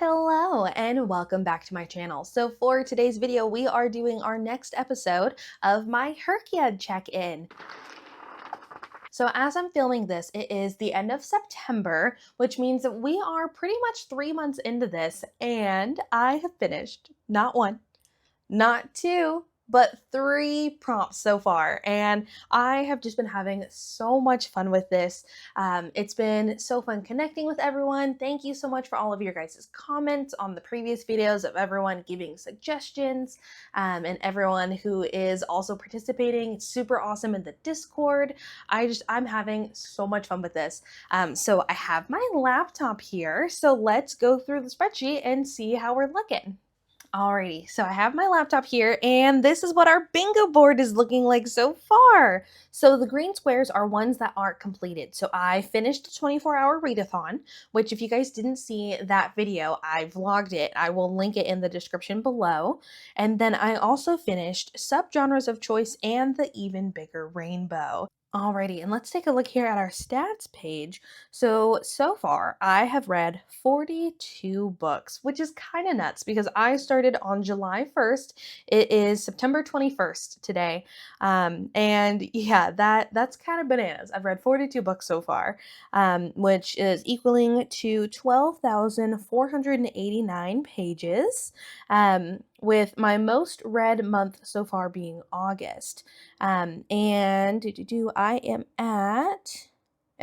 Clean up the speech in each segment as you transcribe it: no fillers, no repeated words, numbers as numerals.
Hello and welcome back to my channel. So for today's video, we are doing our next episode of my HRCYED check-in. So as I'm filming this, it is the end of September, which means that we are pretty much 3 months into this, and I have finished not one, not two, but 3 prompts so far. And I have just been having so much fun with this. It's been so fun connecting with everyone. Thank you so much for all of your guys' comments on the previous videos, of everyone giving suggestions, and everyone who is also participating. It's super awesome in the Discord. I'm having so much fun with this. So I have my laptop here. So let's go through the spreadsheet and see how we're looking. Alrighty, so I have my laptop here, and this is what our bingo board is looking like so far. So the green squares are ones that aren't completed. So I finished the 24-hour readathon, which if you guys didn't see that video, I vlogged it. I will link it in the description below. And then I also finished subgenres of choice and the even bigger rainbow. Alrighty, and let's take a look here at our stats page. So far, I have read 42 books, which is kind of nuts because I started on July 1st. It is September 21st today. And yeah, that's kind of bananas. I've read 42 books so far, which is equaling to 12,489 pages, with my most read month so far being August. And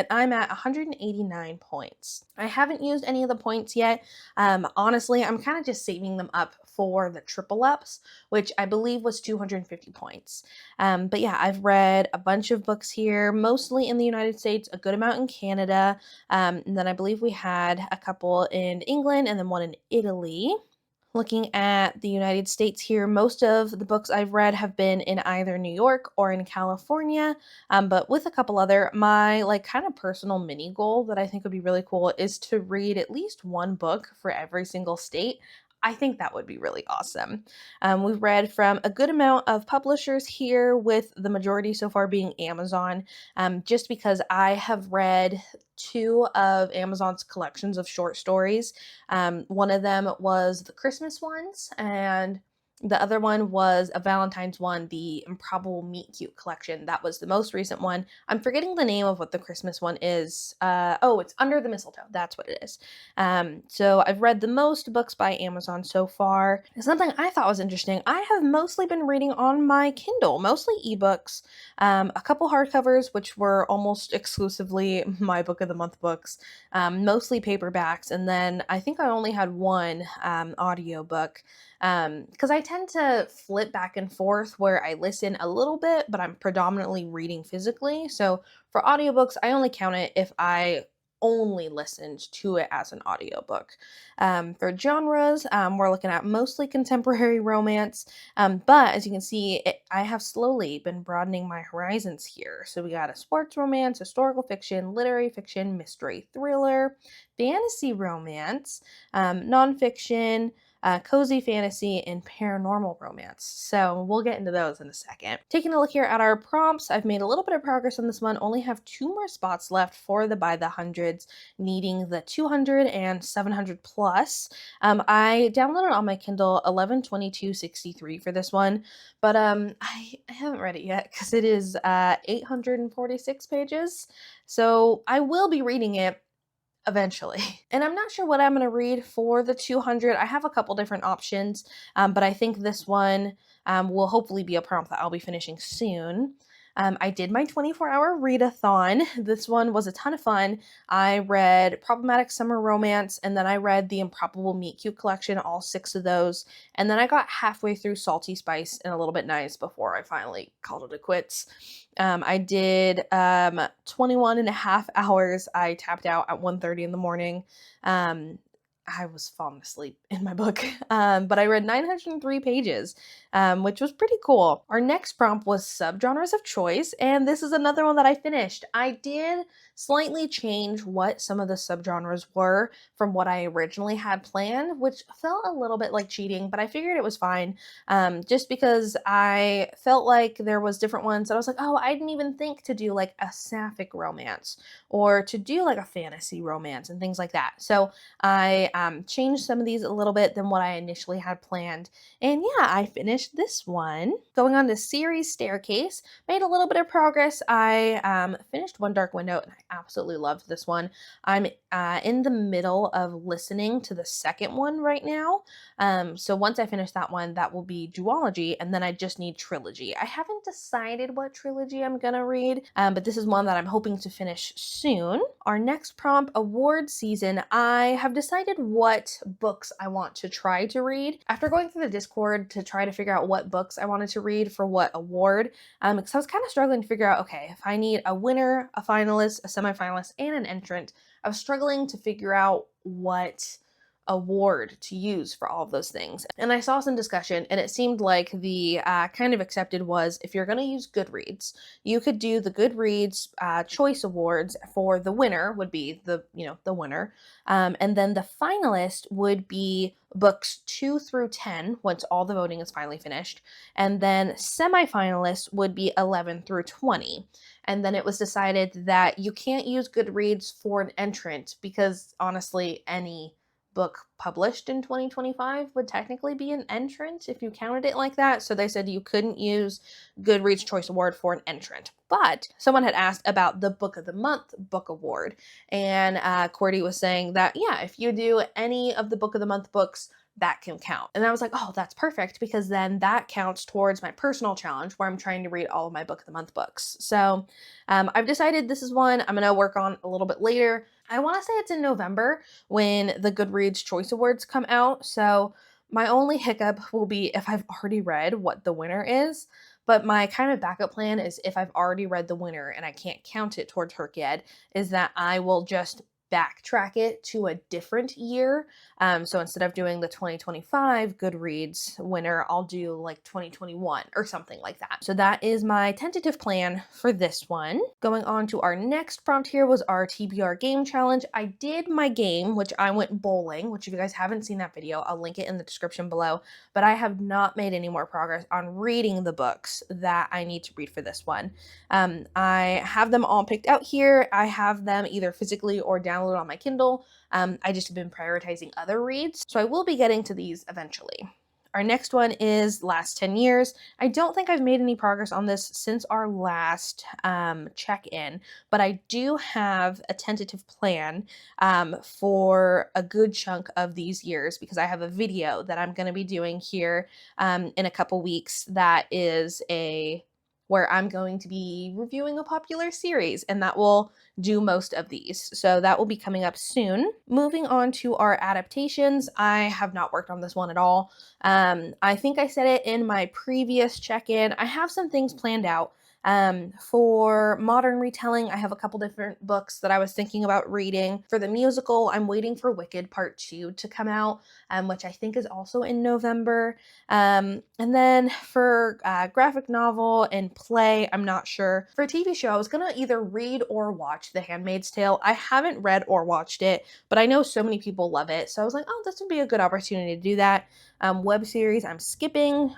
I'm at 189 points. I haven't used any of the points yet. Honestly, I'm kind of just saving them up for the triple ups, which I believe was 250 points. But yeah, I've read a bunch of books here, mostly in the United States, a good amount in Canada, and then I believe we had a couple in England and then one in Italy. Looking at the United States here, most of the books I've read have been in either New York or in California, but with a couple other. My kind of personal mini goal that I think would be really cool is to read at least one book for every single state. I think that would be really awesome. We've read from a good amount of publishers here, with the majority so far being Amazon, just because I have read two of Amazon's collections of short stories. One of them was the Christmas ones, and the other one was a Valentine's one, the Improbable Meet Cute collection. That was the most recent one. I'm forgetting the name of what the Christmas one is. It's Under the Mistletoe. That's what it is. So I've read the most books by Amazon so far. Something I thought was interesting, I have mostly been reading on my Kindle, mostly ebooks, a couple hardcovers, which were almost exclusively my book of the month books, mostly paperbacks, and then I think I only had one audiobook. Because I tend to flip back and forth where I listen a little bit, but I'm predominantly reading physically. So for audiobooks, I only count it if I only listened to it as an audiobook. For genres, we're looking at mostly contemporary romance, but as you can see, I have slowly been broadening my horizons here. So we got a sports romance, historical fiction, literary fiction, mystery thriller, fantasy romance, nonfiction, cozy fantasy, and paranormal romance. So we'll get into those in a second. Taking a look here at our prompts, I've made a little bit of progress on this one. Only have 2 more spots left for the by the hundreds, needing the 200 and 700 plus. I downloaded on my Kindle 11/22/63 for this one, but I haven't read it yet because it is 846 pages. So I will be reading it eventually. And I'm not sure what I'm going to read for the 200. I have a couple different options, but I think this one will hopefully be a prompt that I'll be finishing soon. I did my 24-hour readathon. This one was a ton of fun. I read Problematic Summer Romance, and then I read the Improbable Meet Cute collection, all 6 of those. And then I got halfway through Salty Spice and A Little Bit Nice before I finally called it a quits. I did 21 and a half hours. I tapped out at 1:30 in the morning. I was falling asleep in my book, but I read 903 pages, which was pretty cool. Our next prompt was subgenres of choice, and this is another one that I finished. I did slightly change what some of the subgenres were from what I originally had planned, which felt a little bit like cheating, but I figured it was fine, just because I felt like there was different ones that I was like, oh, I didn't even think to do like a sapphic romance or to do like a fantasy romance and things like that. So I changed some of these a little bit than what I initially had planned. And yeah, I finished this one. Going on to Series Staircase, made a little bit of progress. I finished One Dark Window, and I absolutely loved this one. I'm in the middle of listening to the second one right now. So once I finish that one, that will be duology, and then I just need trilogy. I haven't decided what trilogy I'm gonna read, but this is one that I'm hoping to finish soon. Our next prompt, award season, I have decided what books I want to try to read. After going through the Discord to try to figure out what books I wanted to read for what award, because I was kind of struggling to figure out, okay, if I need a winner, a finalist, a semifinalist, and an entrant, I was struggling to figure out what award to use for all of those things. And I saw some discussion, and it seemed like the kind of accepted was, if you're going to use Goodreads, you could do the Goodreads choice awards. For the winner would be the winner, and then the finalist would be books 2 through 10 once all the voting is finally finished, and then semifinalists would be 11 through 20. And then it was decided that you can't use Goodreads for an entrant, because honestly, any book published in 2025 would technically be an entrant if you counted it like that. So they said you couldn't use Goodreads Choice Award for an entrant. But someone had asked about the Book of the Month book award, and Qwordy was saying that, yeah, if you do any of the Book of the Month books, that can count. And I was like, oh, that's perfect, because then that counts towards my personal challenge where I'm trying to read all of my Book of the Month books. So I've decided this is one I'm going to work on a little bit later. I want to say it's in November when the Goodreads Choice Awards come out. So my only hiccup will be if I've already read what the winner is. But my kind of backup plan is, if I've already read the winner and I can't count it towards HRCYED, is that I will just backtrack it to a different year. So instead of doing the 2025 Goodreads winner, I'll do like 2021 or something like that. So that is my tentative plan for this one. Going on to our next prompt here was our TBR game challenge. I did my game, which I went bowling, which if you guys haven't seen that video, I'll link it in the description below, but I have not made any more progress on reading the books that I need to read for this one. I have them all picked out here. I have them either physically or downloaded on my Kindle. I just have been prioritizing other reads, so I will be getting to these eventually. Our next one is Last 10 Years. I don't think I've made any progress on this since our last check-in, but I do have a tentative plan for a good chunk of these years, because I have a video that I'm going to be doing here in a couple weeks that is where I'm going to be reviewing a popular series, and that will do most of these. So that will be coming up soon. Moving on to our adaptations, I have not worked on this one at all. I think I said it in my previous check-in. I have some things planned out. For modern retelling, I have a couple different books that I was thinking about reading. For the musical, I'm waiting for Wicked Part 2 to come out, which I think is also in November. And then for graphic novel and play, I'm not sure. For a TV show, I was gonna either read or watch The Handmaid's Tale. I haven't read or watched it, but I know so many people love it. So I was like, oh, this would be a good opportunity to do that. Web series, I'm skipping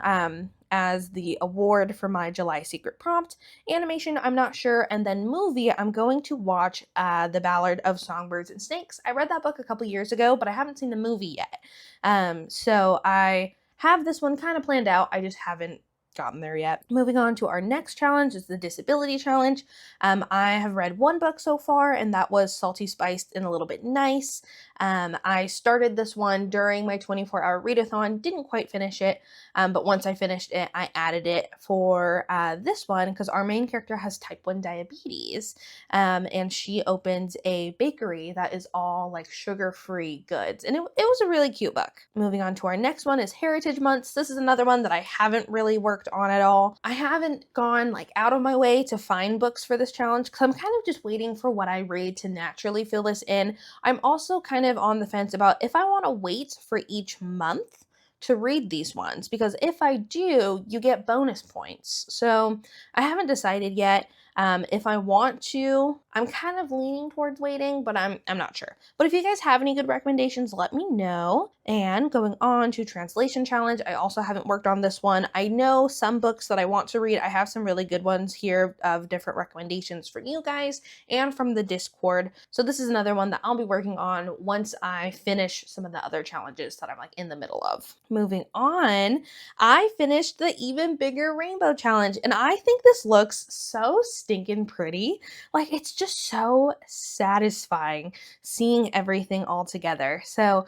as the award for my July secret prompt. Animation, I'm not sure. And then movie, I'm going to watch The Ballad of Songbirds and Snakes. I read that book a couple years ago, but I haven't seen the movie yet. So I have this one kind of planned out. I just haven't gotten there yet. Moving on to our next challenge is the disability challenge. I have read one book so far, and that was Salty, Spiced, and a Little Bit Nice. I started this one during my 24-hour readathon, didn't quite finish it, but once I finished it, I added it for this one because our main character has type 1 diabetes, and she opens a bakery that is all like sugar-free goods, and it was a really cute book. Moving on to our next one is Heritage Months. This is another one that I haven't really worked on at all. I haven't gone like out of my way to find books for this challenge because I'm kind of just waiting for what I read to naturally fill this in. I'm also kind of on the fence about if I want to wait for each month to read these ones, because if I do, you get bonus points. So I haven't decided yet. If I want to, I'm kind of leaning towards waiting, but I'm not sure. But if you guys have any good recommendations, let me know. And going on to translation challenge, I also haven't worked on this one. I know some books that I want to read. I have some really good ones here of different recommendations for you guys and from the Discord. So this is another one that I'll be working on once I finish some of the other challenges that I'm like in the middle of. Moving on, I finished the Even Bigger Rainbow Challenge, and I think this looks so stinking pretty. Like, it's just so satisfying seeing everything all together. So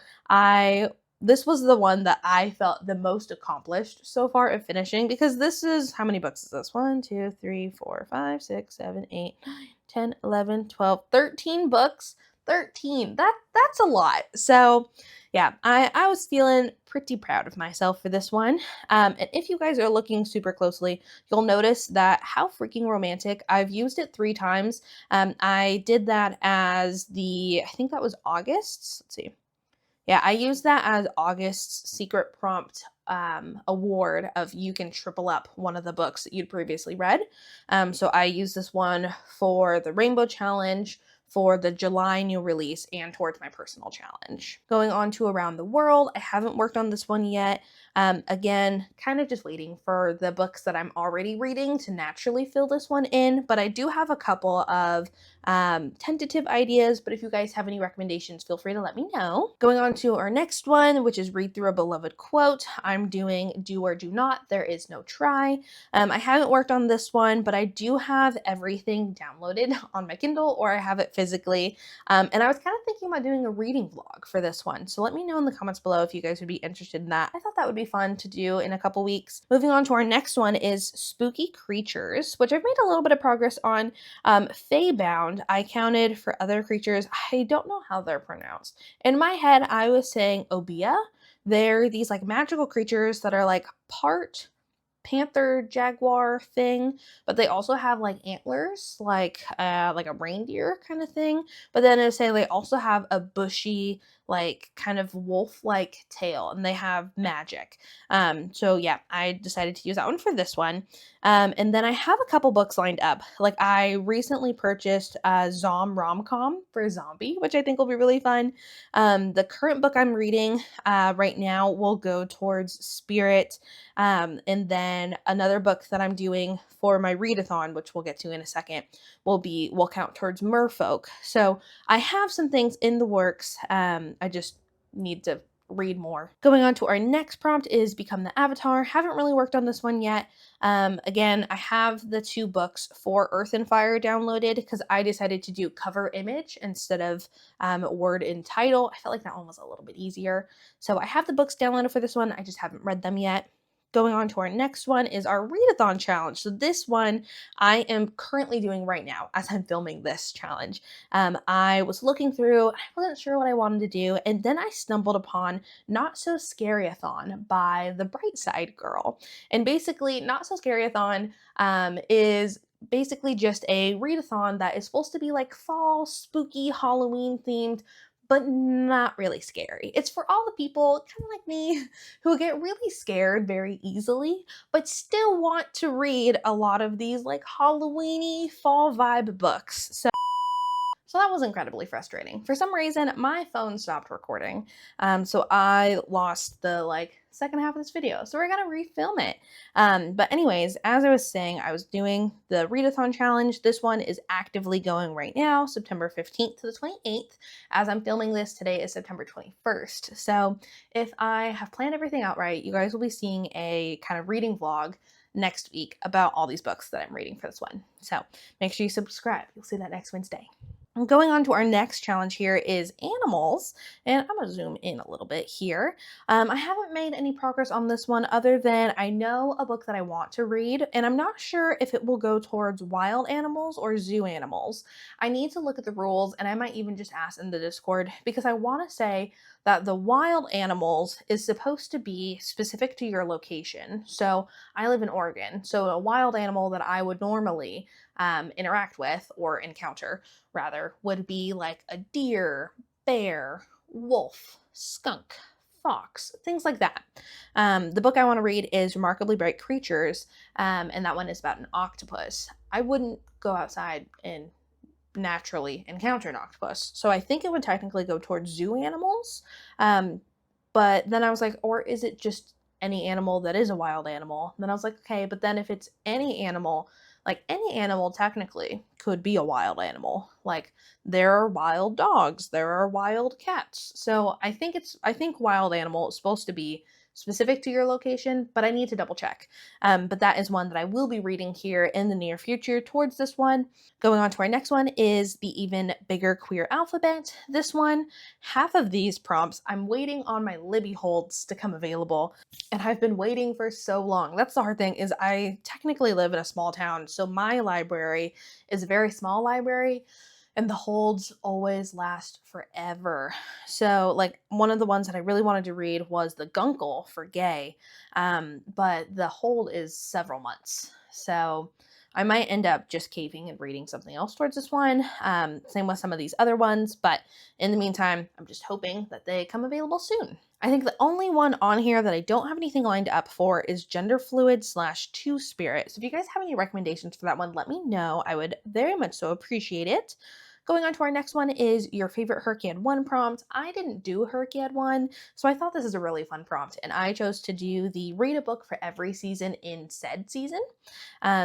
this was the one that I felt the most accomplished so far of finishing, because this is, how many books is this? 1, 2, 3, 4, 5, 6, 7, 8, 9, 10, 11, 12, 13 books. 13. That's a lot. So yeah, I was feeling pretty proud of myself for this one. And if you guys are looking super closely, you'll notice that how freaking romantic. I've used it 3 times. I did that as I think that was August's. Let's see. Yeah, I used that as August's secret prompt award of you can triple up one of the books that you'd previously read. So I used this one for the Rainbow Challenge, for the July new release, and towards my personal challenge. Going on to Around the World, I haven't worked on this one yet. Again, kind of just waiting for the books that I'm already reading to naturally fill this one in, but I do have a couple of tentative ideas, but if you guys have any recommendations, feel free to let me know. Going on to our next one, which is Read Through a Beloved Quote. I'm doing Do or Do Not, There Is No Try. I haven't worked on this one, but I do have everything downloaded on my Kindle, or I have it physically. And I was kind of thinking about doing a reading vlog for this one. So let me know in the comments below if you guys would be interested in that. I thought that would be fun to do in a couple weeks. Moving on to our next one is Spooky Creatures, which I've made a little bit of progress on. Feybound, I counted for other creatures. I don't know how they're pronounced. In my head, I was saying Obia. They're these like magical creatures that are like part panther jaguar thing, but they also have like antlers, like a reindeer kind of thing. But then I say they also have a bushy, like kind of wolf like tail, and they have magic. So yeah, I decided to use that one for this one. And then I have a couple books lined up. Like, I recently purchased Zom Rom-Com for Zombie, which I think will be really fun. The current book I'm reading right now will go towards Spirit. And then another book that I'm doing for my readathon, which we'll get to in a second, will count towards Merfolk. So I have some things in the works. I just need to read more. Going on to our next prompt is Become the Avatar. Haven't really worked on this one yet. Again, I have the 2 books for Earth and Fire downloaded because I decided to do cover image instead of word in title. I felt like that one was a little bit easier. So I have the books downloaded for this one. I just haven't read them yet. Going on to our next one is our readathon challenge. So this one I am currently doing right now as I'm filming this challenge. I was looking through, I wasn't sure what I wanted to do, and then I stumbled upon Not So Scary-a-thon by the Bright Side Girl. And basically, Not So Scary-a-thon is basically just a readathon that is supposed to be like fall, spooky, Halloween themed, but not really scary. It's for all the people, kind of like me, who get really scared very easily, but still want to read a lot of these like Halloweeny fall vibe books. So that was incredibly frustrating. For some reason, my phone stopped recording, so I lost the second half of this video. So we're gonna refilm it. But anyways, as I was saying, I was doing the readathon challenge. This one is actively going right now, September 15th to the 28th. As I'm filming this, today is September 21st. So if I have planned everything out right, you guys will be seeing a kind of reading vlog next week about all these books that I'm reading for this one. So make sure you subscribe. You'll see that next Wednesday. Going on to our next challenge here is animals, and I'm going to zoom in a little bit here. I haven't made any progress on this one other than I know a book that I want to read, and I'm not sure if it will go towards wild animals or zoo animals. I need to look at the rules, and I might even just ask in the Discord, because I want to say that the wild animals is supposed to be specific to your location. So I live in Oregon, so a wild animal that I would normally interact with or encounter rather would be like a deer, bear, wolf, skunk, fox, things like that. The book I want to read is Remarkably Bright Creatures, and that one is about an octopus. I wouldn't go outside and naturally encounter an octopus, so I think it would technically go towards zoo animals. But then I was like, or is it just any animal that is a wild animal? And then I was like, okay, but then if it's any animal, like any animal technically could be a wild animal. Like there are wild dogs, there are wild cats. So I think wild animal is supposed to be specific to your location, but I need to double check. But that is one that I will be reading here in the near future towards this one. Going on to our next one is The Even Bigger Queer Alphabet. This one, half of these prompts, I'm waiting on my Libby holds to come available, and I've been waiting for so long. That's the hard thing, is I technically live in a small town, so my library is a very small library, and the holds always last forever. So like one of the ones that I really wanted to read was The Guncle for Gay, but the hold is several months. So I might end up just caving and reading something else towards this one. Same with some of these other ones, but in the meantime, I'm just hoping that they come available soon. I think the only one on here that I don't have anything lined up for is Gender Fluid / Two Spirit. So if you guys have any recommendations for that one, let me know. I would very much so appreciate it. Going on to our next one is your favorite HRCYED 1 prompt. I didn't do HRCYED 1, so I thought this is a really fun prompt, and I chose to do the read a book for every season in said season.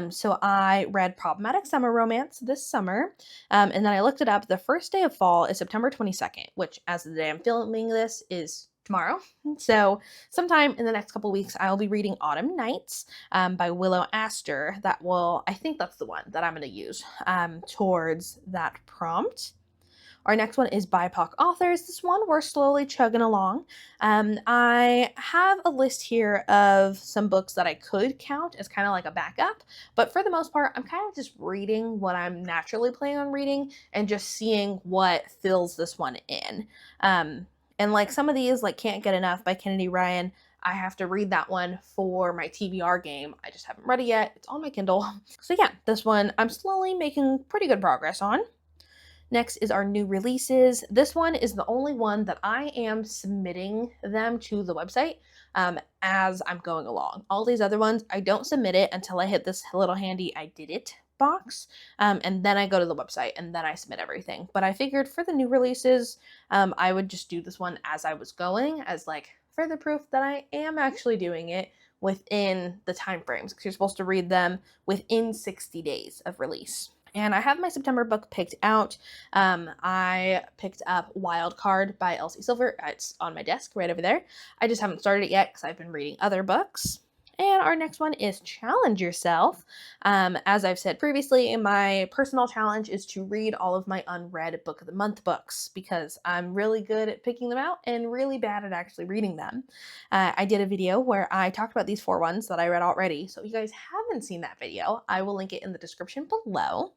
So I read Problematic Summer Romance this summer, and then I looked it up. The first day of fall is September 22nd, which as of the day I'm filming this is tomorrow. So sometime in the next couple weeks, I'll be reading Autumn Nights by Willow Astor. I think that's the one that I'm going to use towards that prompt. Our next one is BIPOC authors. This one we're slowly chugging along. I have a list here of some books that I could count as kind of like a backup, but for the most part, I'm kind of just reading what I'm naturally planning on reading and just seeing what fills this one in. And like some of these, like Can't Get Enough by Kennedy Ryan, I have to read that one for my TBR game. I just haven't read it yet. It's on my Kindle. So yeah, this one I'm slowly making pretty good progress on. Next is our new releases. This one is the only one that I am submitting them to the website as I'm going along. All these other ones, I don't submit it until I hit this little handy I did it box, and then I go to the website and then I submit everything. But I figured for the new releases, I would just do this one as I was going, as like further proof that I am actually doing it within the time frames, because you're supposed to read them within 60 days of release. And I have my September book picked out. I picked up Wild Card by Elsie Silver. It's on my desk right over there. I just haven't started it yet because I've been reading other books. And our next one is Challenge Yourself. As I've said previously, my personal challenge is to read all of my unread Book of the Month books because I'm really good at picking them out and really bad at actually reading them. I did a video where I talked about these 4 ones that I read already. So if you guys haven't seen that video, I will link it in the description below.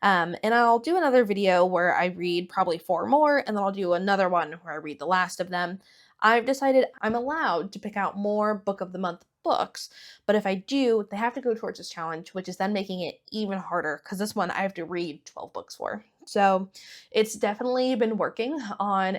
And I'll do another video where I read probably 4 more, and then I'll do another one where I read the last of them. I've decided I'm allowed to pick out more Book of the Month books, but if I do, they have to go towards this challenge, which is then making it even harder because this one I have to read 12 books for. So it's definitely been working on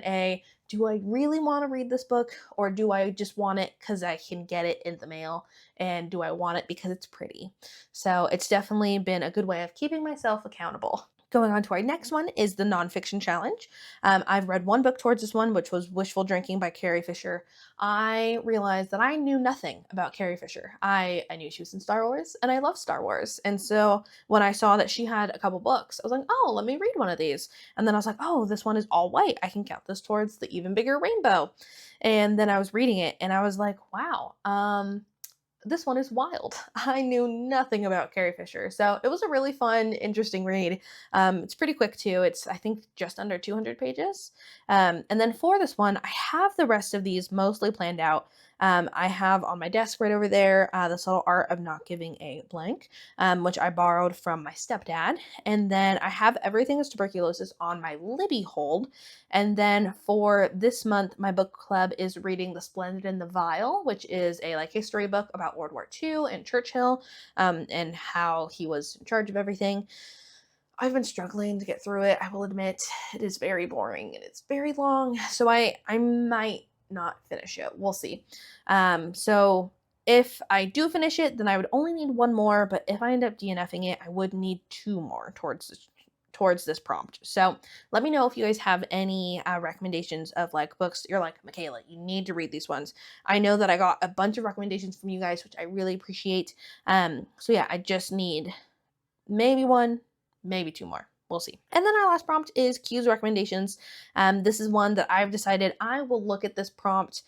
do I really want to read this book, or do I just want it because I can get it in the mail, and do I want it because it's pretty? So it's definitely been a good way of keeping myself accountable. Going on to our next one is the nonfiction challenge. I've read 1 book towards this one, which was Wishful Drinking by Carrie Fisher. I realized that I knew nothing about Carrie Fisher. I knew she was in Star Wars, and I love Star Wars. And so when I saw that she had a couple books, I was like, oh, let me read one of these. And then I was like, oh, this one is all white. I can count this towards the Even Bigger Rainbow. And then I was reading it, and I was like, wow, this one is wild. I knew nothing about Carrie Fisher. So it was a really fun, interesting read. It's pretty quick too. It's, I think, just under 200 pages. And then for this one, I have the rest of these mostly planned out. I have on my desk right over there, The Subtle Art of Not Giving a Blank, which I borrowed from my stepdad. And then I have Everything is Tuberculosis on my Libby hold. And then for this month, my book club is reading The Splendid and the Vile, which is a history book about World War II and Churchill, and how he was in charge of everything. I've been struggling to get through it. I will admit it is very boring and it's very long. So I might not finish it. We'll see. So if I do finish it, then I would only need one more, but if I end up DNFing it, I would need two more towards this prompt. So let me know if you guys have any recommendations of like books that you're like, Michaela, you need to read these ones. I know that I got a bunch of recommendations from you guys, which I really appreciate. So yeah, I just need maybe one, maybe two more. We'll see. And then our last prompt is Q's recommendations. This is one that I've decided I will look at this prompt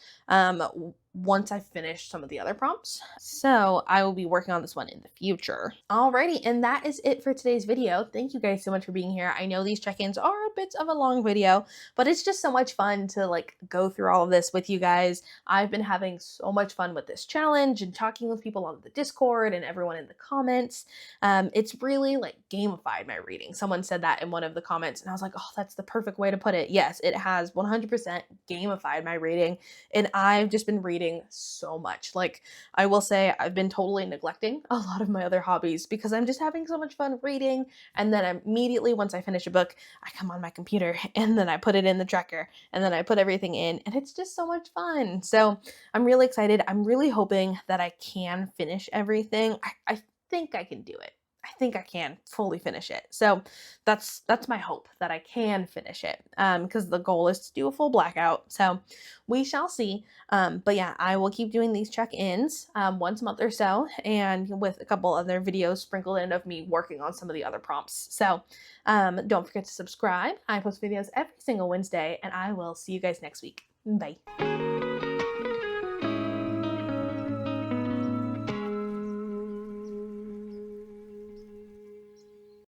once I finish some of the other prompts. So I will be working on this one in the future. Alrighty, and that is it for today's video. Thank you guys so much for being here. I know these check-ins are a bit of a long video, but it's just so much fun to like go through all of this with you guys. I've been having so much fun with this challenge and talking with people on the Discord and everyone in the comments. It's really like gamified my reading. Someone said that in one of the comments and I was like, oh, that's the perfect way to put it. Yes, it has 100% gamified my reading, and I've just been reading so much. Like, I will say I've been totally neglecting a lot of my other hobbies because I'm just having so much fun reading, and then immediately once I finish a book, I come on my computer and then I put it in the tracker and then I put everything in, and it's just so much fun. So I'm really excited. I'm really hoping that I can finish everything. I think I can do it. I think I can fully finish it. So that's my hope, that I can finish it, because the goal is to do a full blackout. So we shall see. But yeah, I will keep doing these check-ins once a month or so, and with a couple other videos sprinkled in of me working on some of the other prompts. So don't forget to subscribe. I post videos every single Wednesday, and I will see you guys next week. Bye.